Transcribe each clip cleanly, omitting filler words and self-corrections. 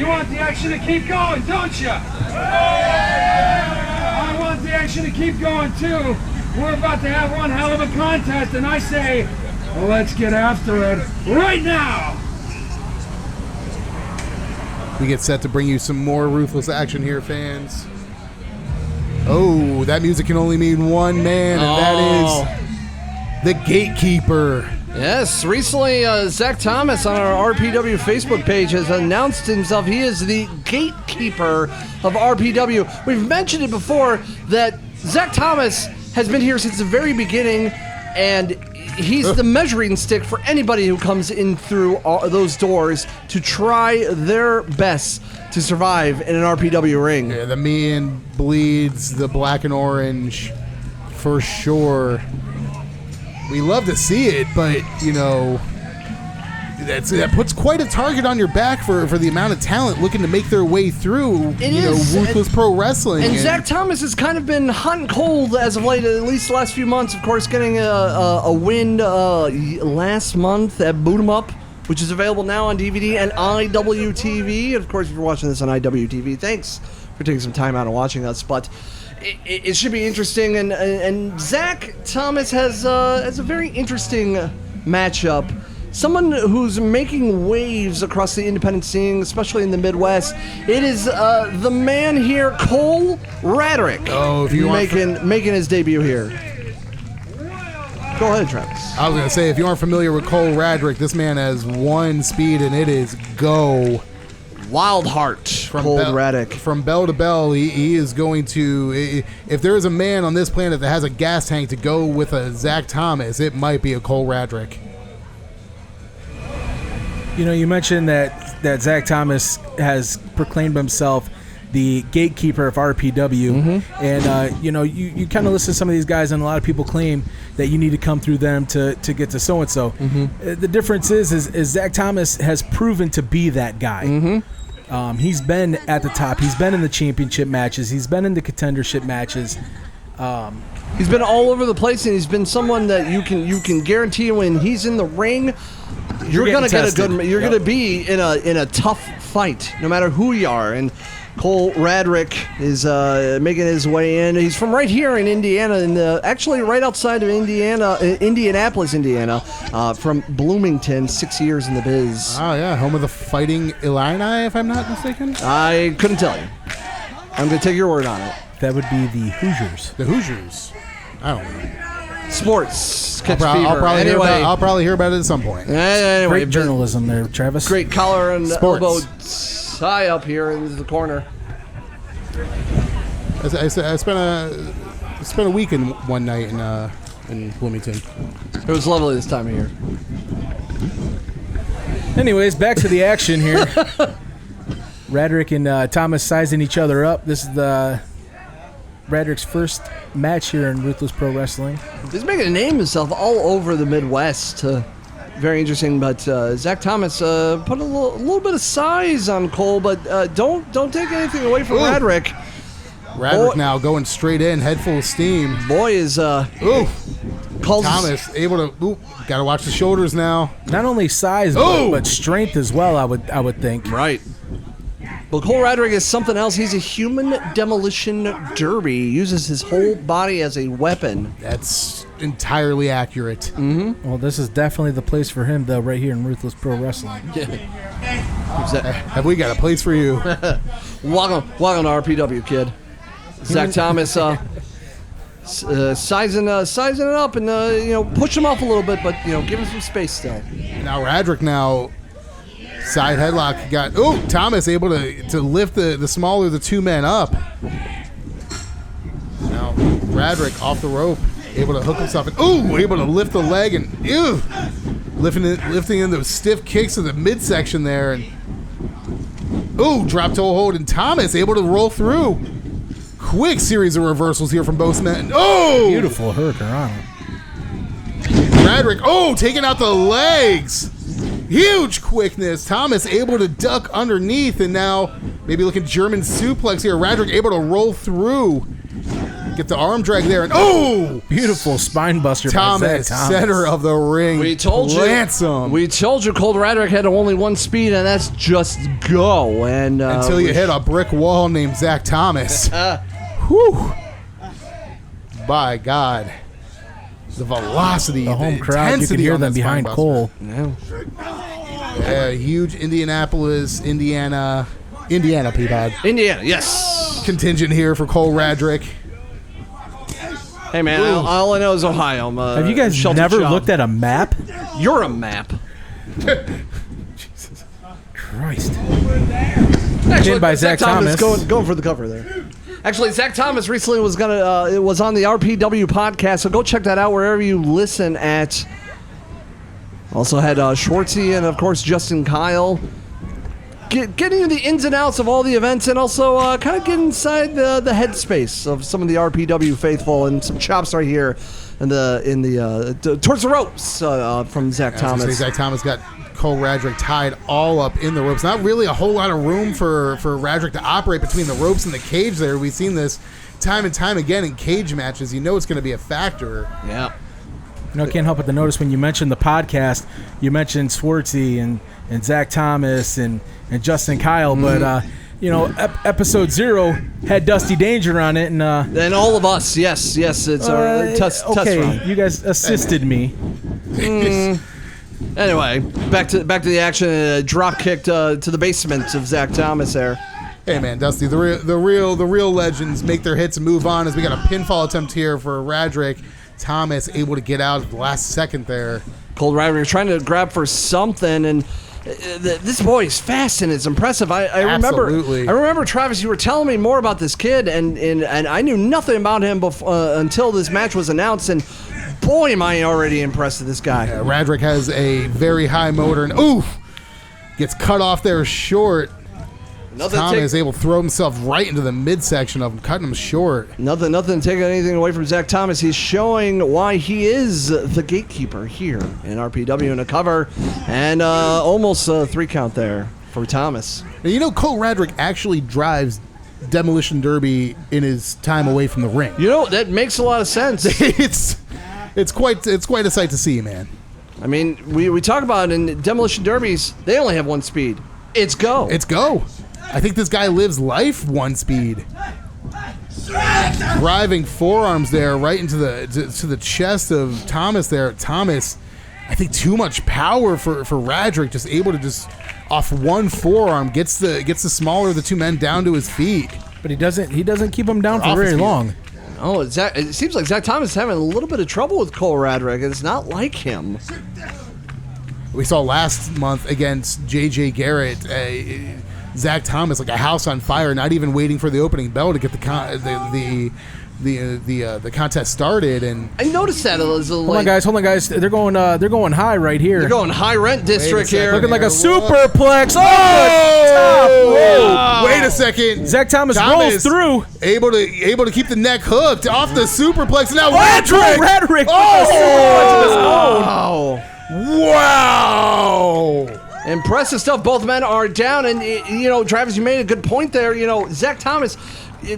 You want the action to keep going, don't you? I want the action to keep going too. We're about to have one hell of a contest, and I say, let's get after it right now. We get set to bring you some more Ruthless action here, fans. Oh, that music can only mean one man, and that is the Gatekeeper. Yes, recently Zach Thomas on our RPW Facebook page has announced himself. He is the Gatekeeper of RPW. We've mentioned it before that Zach Thomas has been here since the very beginning, and he's the measuring stick for anybody who comes in through those doors to try their best to survive in an RPW ring. Yeah, the mean bleeds, the black and orange, for sure. We love to see it, but, you know, that puts quite a target on your back for the amount of talent looking to make their way through, Ruthless Pro Wrestling. And Zach Thomas has kind of been hot and cold as of late, at least the last few months. Of course, getting a win last month at Boot 'Em Up, which is available now on DVD and IWTV. Of course, if you're watching this on IWTV, thanks for taking some time out and watching us. But it should be interesting, and Zach Thomas has a very interesting matchup. Someone who's making waves across the independent scene, especially in the Midwest. It is the man here, Cole RADRICK. Oh, if you making his debut here. Go ahead, Travis. I was going to say, if you aren't familiar with Cole RADRICK, this man has one speed, and it is go. Wild Heart, Cole RADRICK. From bell to bell, he is going to... If there is a man on this planet that has a gas tank to go with a Zach Thomas, it might be a Cole RADRICK. You know, you mentioned that Zach Thomas has proclaimed himself the gatekeeper of RPW, and you know, you kind of listen to some of these guys, and a lot of people claim that you need to come through them to get to so and so. The difference is Zach Thomas has proven to be that guy. He's been at the top. He's been in the championship matches. He's been in the contendership matches. He's been all over the place, and he's been someone that you can guarantee when he's in the ring, you're gonna get a good. You're gonna be in a tough fight, no matter who you are. And Cole RADRICK is making his way in. He's from right here in Indiana, actually right outside of Indianapolis, Indiana, from Bloomington. 6 years in the biz. Oh yeah, home of the Fighting Illini, if I'm not mistaken. I couldn't tell you. I'm gonna take your word on it. That would be the Hoosiers. The Hoosiers. I don't know. Sports. I'll probably hear about it at some point. Anyway, great journalism there, Travis. Great collar and Sports. elbow tie up here in the corner. I spent a weekend one night in Bloomington. It was lovely this time of year. Anyways, back to the action here. RADRICK and Thomas sizing each other up. This is the RADRICK's first match here in Ruthless Pro Wrestling. He's making a name himself all over the Midwest. Very interesting, but Zach Thomas put a little bit of size on Cole, but don't take anything away from RADRICK. RADRICK now going straight in, head full of steam. Boy is Thomas able to. Got to watch the shoulders now. Not only size, but strength as well. I would think. Right. But Cole RADRICK is something else. He's a human demolition derby. He uses his whole body as a weapon. That's entirely accurate. Well, this is definitely the place for him, though, right here in Ruthless Pro Wrestling. Have we got a place for you? Welcome to RPW, kid. Zach Thomas sizing it up and push him off a little bit, but give him some space still. Now RADRICK side headlock got. Thomas able to lift the smaller of the two men up. Now RADRICK off the rope, able to hook himself and able to lift the leg and lifting in those stiff kicks of the midsection there and drop toe hold, and Thomas able to roll through. Quick series of reversals here from both men. Beautiful hurricanrana. RADRICK taking out the legs. Huge quickness. Thomas able to duck underneath, and now maybe looking German suplex here. RADRICK able to roll through. Get the arm drag there, and oh! Beautiful spine buster by Thomas, Zach Thomas. center of the ring. We told you. We told you Cold Radrick had only one speed, and that's just go. And until you hit a brick wall named Zach Thomas. Whew. By God. The velocity, the home the crowd, you can hear them behind Cole. Yeah. Huge Indianapolis, Indiana, Peabody. Indiana, yes. Contingent here for Cole Radrick. Hey, man, all I know is Ohio. Have you guys never looked at a map? You're a map. Jesus Christ. Actually, by Zach Thomas. Going for the cover there. Actually, Zach Thomas recently was was on the RPW podcast, so go check that out wherever you listen at. Also had Schwartzy and, of course, Justin Kyle. Getting into the ins and outs of all the events, and also kind of get inside the headspace of some of the RPW faithful, and some chops right here in the towards the ropes from Zach Thomas. Zach Thomas got Cole Radrick tied all up in the ropes. Not really a whole lot of room for Radrick to operate between the ropes and the cage there. We've seen this time and time again in cage matches. You know it's going to be a factor. Yeah. I can't help but to notice when you mentioned the podcast, you mentioned Schwartzy and Zach Thomas and Justin Kyle, but episode 0 had Dusty Danger on it, and all of us, yes, it's our test run. You guys assisted me. Anyway, back to the action. Drop kick to the basement of Zach Thomas there. Hey man, Dusty, the real legends make their hits and move on. As we got a pinfall attempt here for Radrick. Thomas able to get out at the last second there. Cold Radrick trying to grab for something, and this boy is fast and it's impressive. I remember, Travis, you were telling me more about this kid, and I knew nothing about him until this match was announced, and boy, am I already impressed with this guy. Yeah, Radrick has a very high motor, and oof, gets cut off there short. Thomas is able to throw himself right into the midsection of him, cutting him short. Nothing taking anything away from Zach Thomas. He's showing why he is the gatekeeper here in RPW in a cover, and almost a 3 count there for Thomas. Now, Cole Radrick actually drives Demolition Derby in his time away from the ring. That makes a lot of sense. It's quite a sight to see, man. I mean, we talk about in Demolition Derbies, they only have one speed. It's go. It's go. I think this guy lives life one speed. Driving forearms there right into the chest of Thomas there. Thomas, I think too much power for Radrick, just able to just off one forearm gets the smaller of the two men down to his feet. But he doesn't keep him down for very long. Oh, it seems like Zach Thomas is having a little bit of trouble with Cole Radrick. It's not like him. We saw last month against JJ Garrett, Zach Thomas like a house on fire, not even waiting for the opening bell to get the contest started. And I noticed that. Hold on, guys. They're going high right here. They're going high rent district here. Looking like a superplex. Oh! Wait a second. Zach Thomas rolls through, able to keep the neck hooked off the superplex. Now Radrick. Oh! Wow! Impressive stuff. Both men are down, and Travis, you made a good point there. Zach Thomas,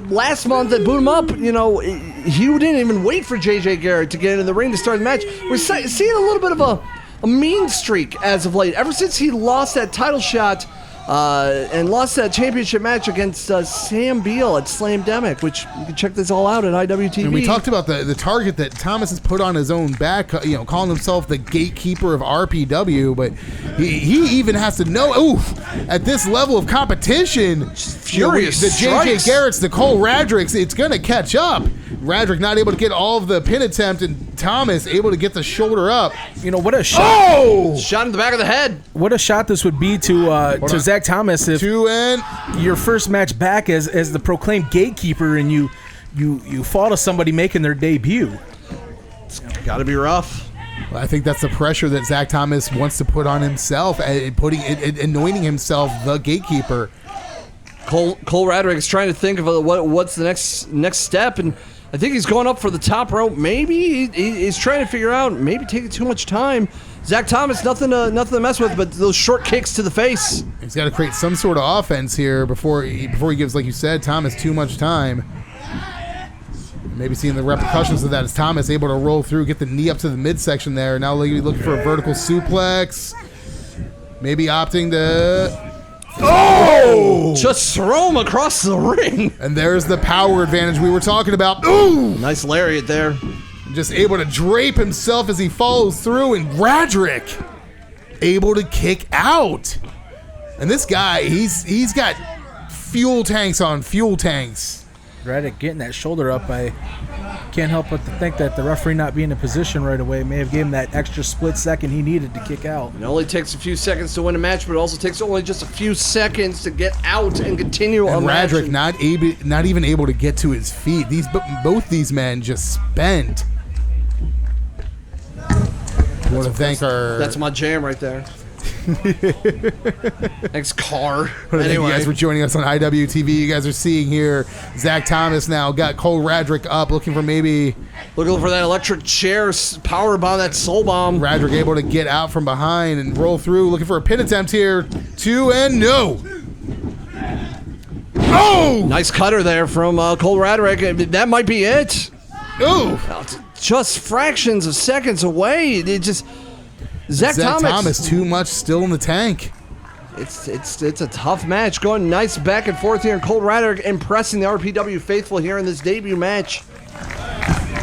last month that boot him up, he didn't even wait for JJ Garrett to get into the ring to start the match. We're seeing a little bit of a mean streak as of late. Ever since he lost that title shot and lost that championship match against Sam Beal at Slamdemic, which you can check this all out at IWTV. And we talked about the target that Thomas has put on his own back, calling himself the gatekeeper of RPW, but he even has to know, at this level of competition, furious the strikes. JJ Garrett's, the Cole Radricks, it's going to catch up. Radrick not able to get all of the pin attempt, and Thomas able to get the shoulder up. What a shot! Oh! Shot in the back of the head. What a shot this would be to Zach Thomas if your first match back as the proclaimed gatekeeper, and you fall to somebody making their debut. It's got to be rough. Well, I think that's the pressure that Zach Thomas wants to put on himself, anointing himself the gatekeeper. Cole Radrick is trying to think of what's the next step, and I think he's going up for the top rope. Maybe he's trying to figure out, maybe taking too much time. Zach Thomas, nothing to mess with, but those short kicks to the face. He's got to create some sort of offense here before he gives, like you said, Thomas too much time. Maybe seeing the repercussions of that as Thomas able to roll through, get the knee up to the midsection there. Now looking for a vertical suplex. Maybe opting to... Oh! Just throw him across the ring. And there's the power advantage we were talking about. Ooh! Nice lariat there. Just able to drape himself as he follows through, and RADRICK able to kick out. And this guy, he's got fuel tanks on fuel tanks. RADRICK getting that shoulder up. I can't help but to think that the referee not being in position right away may have given him that extra split second he needed to kick out. It only takes a few seconds to win a match, but it also takes only just a few seconds to get out and continue a match. RADRICK not even able to get to his feet. Both these men just spent. I want to thank our... That's my jam right there. Thanks, Car. Thank you guys for joining us on IWTV. You guys are seeing here Zach Thomas now got Cole RADRICK up, looking for maybe... Looking for that electric chair, power bomb, that soul bomb. RADRICK able to get out from behind and roll through, looking for a pin attempt here. 2 and no. Oh! Nice cutter there from Cole RADRICK. That might be it. Oh! Just fractions of seconds away. It just... Zach Thomas too much still in the tank. It's a tough match. Going nice back and forth here. And Cole RADRICK impressing the RPW faithful here in this debut match.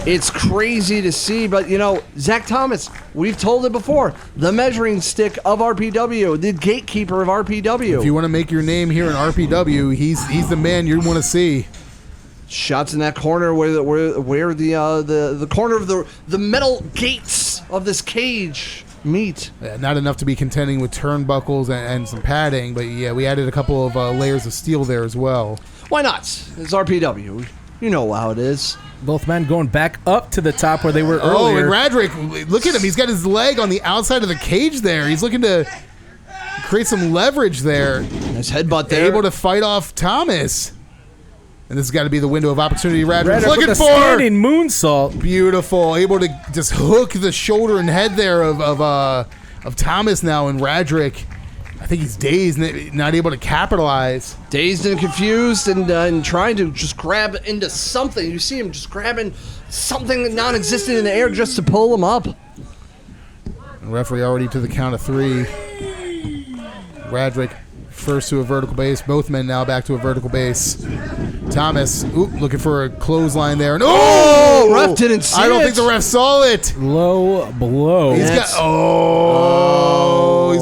It's crazy to see, but you know, Zach Thomas, we've told it before, the measuring stick of RPW, the gatekeeper of RPW. If you want to make your name here in RPW, he's the man you want to see. Shots in that corner where the corner of the metal gates of this cage meet. Yeah, not enough to be contending with turnbuckles and some padding, but yeah, we added a couple of layers of steel there as well. Why not? It's RPW. You know how it is. Both men going back up to the top where they were earlier. Oh, and RADRICK, look at him. He's got his leg on the outside of the cage there. He's looking to create some leverage there. Nice headbutt there. Able to fight off Thomas. And this has got to be the window of opportunity RADRICK's looking for. Standing moonsault. Beautiful. Able to just hook the shoulder and head there of Thomas now, and RADRICK, I think he's dazed, not able to capitalize. Dazed and confused and trying to just grab into something. You see him just grabbing something non-existent in the air just to pull him up. The referee already to the count of 3. RADRICK first to a vertical base. Both men now back to a vertical base. Thomas, looking for a clothesline there. And ref didn't see it. I don't think the ref saw it. Low blow. He's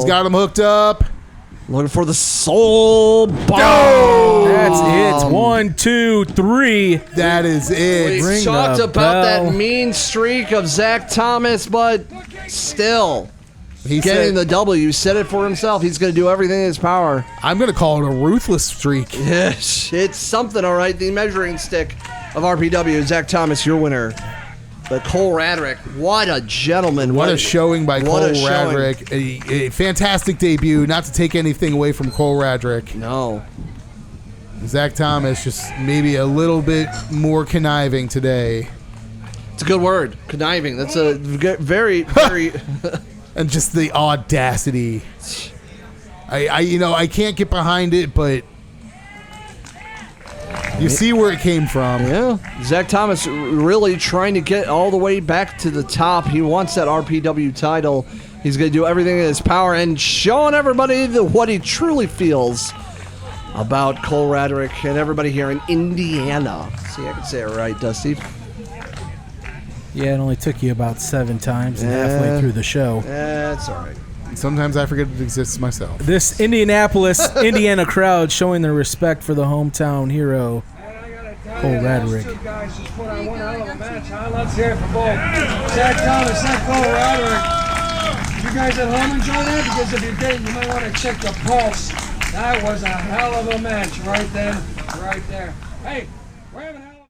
got him hooked up. Looking for the soul bomb. That's it. 1, 2, 3. That is it. We talked about that mean streak of Zach Thomas, but still. He's getting the W. Said it for himself. He's going to do everything in his power. I'm going to call it a ruthless streak. Yes, it's something, all right. The measuring stick of RPW. Zach Thomas, your winner. But Cole RADRICK, what a gentleman. What a showing by Cole RADRICK. A fantastic debut. Not to take anything away from Cole RADRICK. No. Zach Thomas just maybe a little bit more conniving today. It's a good word. Conniving. That's a very, very... And just the audacity. I can't get behind it, but you see where it came from. Yeah. Zach Thomas really trying to get all the way back to the top. He wants that RPW title. He's going to do everything in his power and showing everybody what he truly feels about Cole RADRICK and everybody here in Indiana. See, I can say it right, Dusty. Yeah, it only took you about 7 times and halfway through the show. That's all right. Sometimes I forget it exists myself. This Indianapolis, Indiana crowd showing their respect for the hometown hero, Cole RADRICK. You guys just put on one hell of a match, huh? Let's hear it for both Zach Thomas and Cole RADRICK. You guys at home enjoy that? Because if you didn't, you might want to check the pulse. That was a hell of a match right then, right there. Hey, we're having a hell